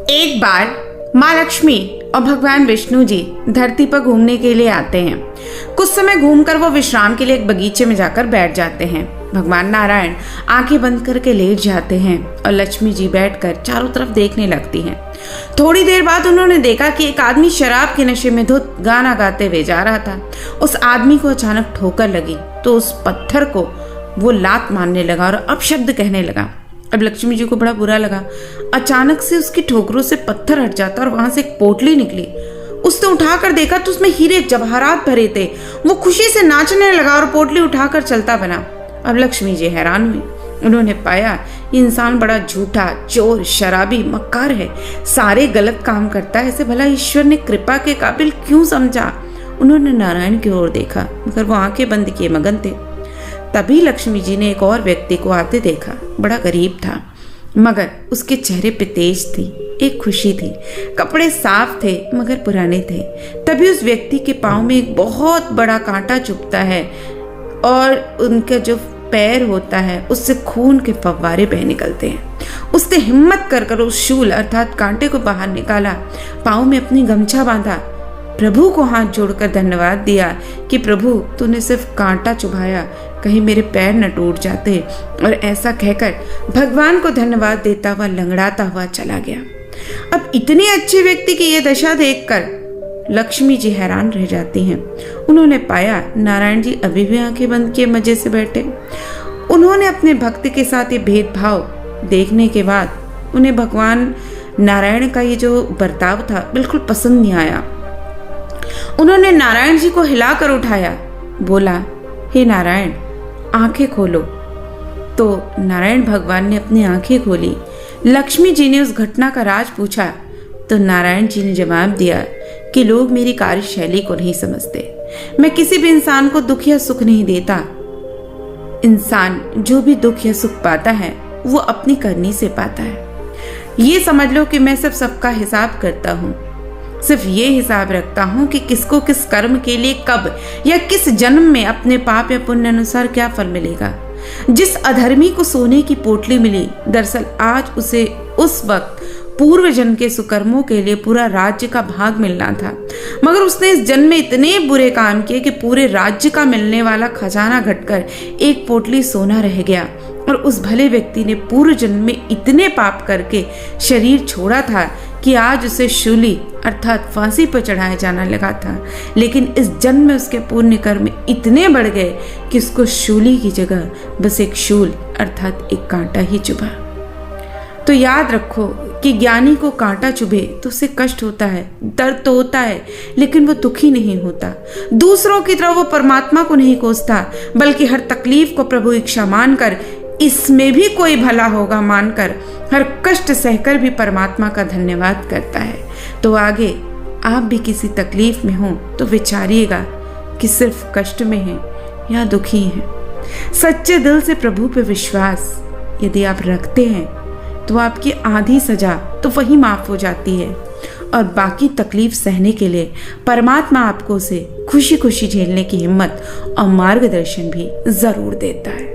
एक बार माँ लक्ष्मी और भगवान विष्णु जी धरती पर घूमने के लिए आते हैं। कुछ समय घूमकर वो विश्राम के लिए एक बगीचे में जाकर बैठ जाते हैं। भगवान नारायण आंखें बंद करके लेट जाते हैं और लक्ष्मी जी बैठकर चारों तरफ देखने लगती हैं। थोड़ी देर बाद उन्होंने देखा कि एक आदमी शराब के नशे में धुत गाना गाते हुए जा रहा था। उस आदमी को अचानक ठोकर लगी तो उस पत्थर को वो लात मारने लगा और अपशब्द कहने लगा। अब लक्ष्मी जी को बड़ा बुरा लगा। अचानक से उसकी ठोकरों से पत्थर हट जाता और वहां से एक पोटली निकली। उसने उठाकर देखा तो उसमें हीरे जवाहरात भरे थे। वो खुशी से नाचने लगा और पोटली उठाकर चलता बना। अब लक्ष्मी जी हैरान हुई। उन्होंने पाया ये इंसान बड़ा झूठा, चोर, शराबी, मक्कार है, सारे गलत काम करता है। ऐसे भला ईश्वर ने कृपा के काबिल क्यों समझा? उन्होंने नारायण की ओर देखा मगर वो आंखें बंद किए मगन थे। तभी लक्ष्मी जी ने एक और व्यक्ति को आते देखा। बड़ा गरीब था मगर उसके चेहरे पे तेज थी, एक खुशी थी। कपड़े साफ थे मगर पुराने थे। तभी उस व्यक्ति के पाँव में एक बहुत बड़ा कांटा चुभता है और उनका जो पैर होता है उससे खून के फव्वारे बह निकलते हैं। उसने हिम्मत कर उस शूल अर्थात कांटे को बाहर निकाला, पाँव में अपनी गमछा बांधा, प्रभु को हाथ जोड़कर धन्यवाद दिया कि प्रभु तूने सिर्फ कांटा चुभाया, कहीं मेरे पैर न टूट जाते। और ऐसा कहकर भगवान को धन्यवाद देता हुआ लंगड़ाता हुआ चला गया। अब इतने अच्छे व्यक्ति की यह दशा देखकर लक्ष्मी जी हैरान रह जाती हैं। उन्होंने पाया नारायण जी अभी भी आंखें बंद किए मजे से बैठे। उन्होंने अपने भक्त के साथ ये भेदभाव देखने के बाद उन्हें भगवान नारायण का ये जो बर्ताव था बिल्कुल पसंद नहीं आया। उन्होंने नारायण जी को हिलाकर उठाया, बोला, हे नारायण आंखें खोलो। तो नारायण भगवान ने अपनी आंखें खोली। लक्ष्मी जी ने उस घटना का राज पूछा तो नारायण जी ने जवाब दिया कि लोग मेरी कार्यशैली को नहीं समझते। मैं किसी भी इंसान को दुख या सुख नहीं देता। इंसान जो भी दुख या सुख पाता है वो अपनी करनी से पाता है। ये समझ लो कि मैं सिर्फ सबका हिसाब करता हूँ, सिर्फ ये हिसाब रखता हूँ कि किसको किस कर्म के लिए कब या किस जन्म में अपने पाप या पुण्य अनुसार क्या फल मिलेगा। जिस अधर्मी को सोने की पोटली मिली, दरअसल आज उसे उस वक्त पूर्व जन्म के सुकर्मों के लिए पूरा राज्य का भाग मिलना था, मगर उसने इस जन्म में इतने बुरे काम किए कि पूरे राज्य का मिलने वाला खजाना घटकर एक पोटली सोना रह गया। और उस भले व्यक्ति ने पूर्व जन्म में इतने पाप करके शरीर छोड़ा था कि आज उसे शूली अर्थात फांसी पर चढ़ाया जाना लगा था। लेकिन इस जन्म में उसके पुण्य कर्म इतने बढ़ गए कि उसको शूली की जगह बस एक शूल अर्थात एक कांटा ही चुभा। तो याद रखो कि ज्ञानी को कांटा चुभे तो उसे कष्ट होता है, दर्द तो होता है, लेकिन वो दुखी नहीं होता। दूसरों की तरह वो परमात्मा को नहीं कोसता, बल्कि हर तकलीफ को प्रभु इच्छा मानकर, इसमें भी कोई भला होगा मानकर, हर कष्ट सहकर भी परमात्मा का धन्यवाद करता है। तो आगे आप भी किसी तकलीफ में हो तो विचारिएगा कि सिर्फ कष्ट में हैं या दुखी हैं। सच्चे दिल से प्रभु पे विश्वास यदि आप रखते हैं तो आपकी आधी सजा तो वही माफ हो जाती है और बाकी तकलीफ सहने के लिए परमात्मा आपको उसे खुशी खुशी झेलने की हिम्मत और मार्गदर्शन भी जरूर देता है।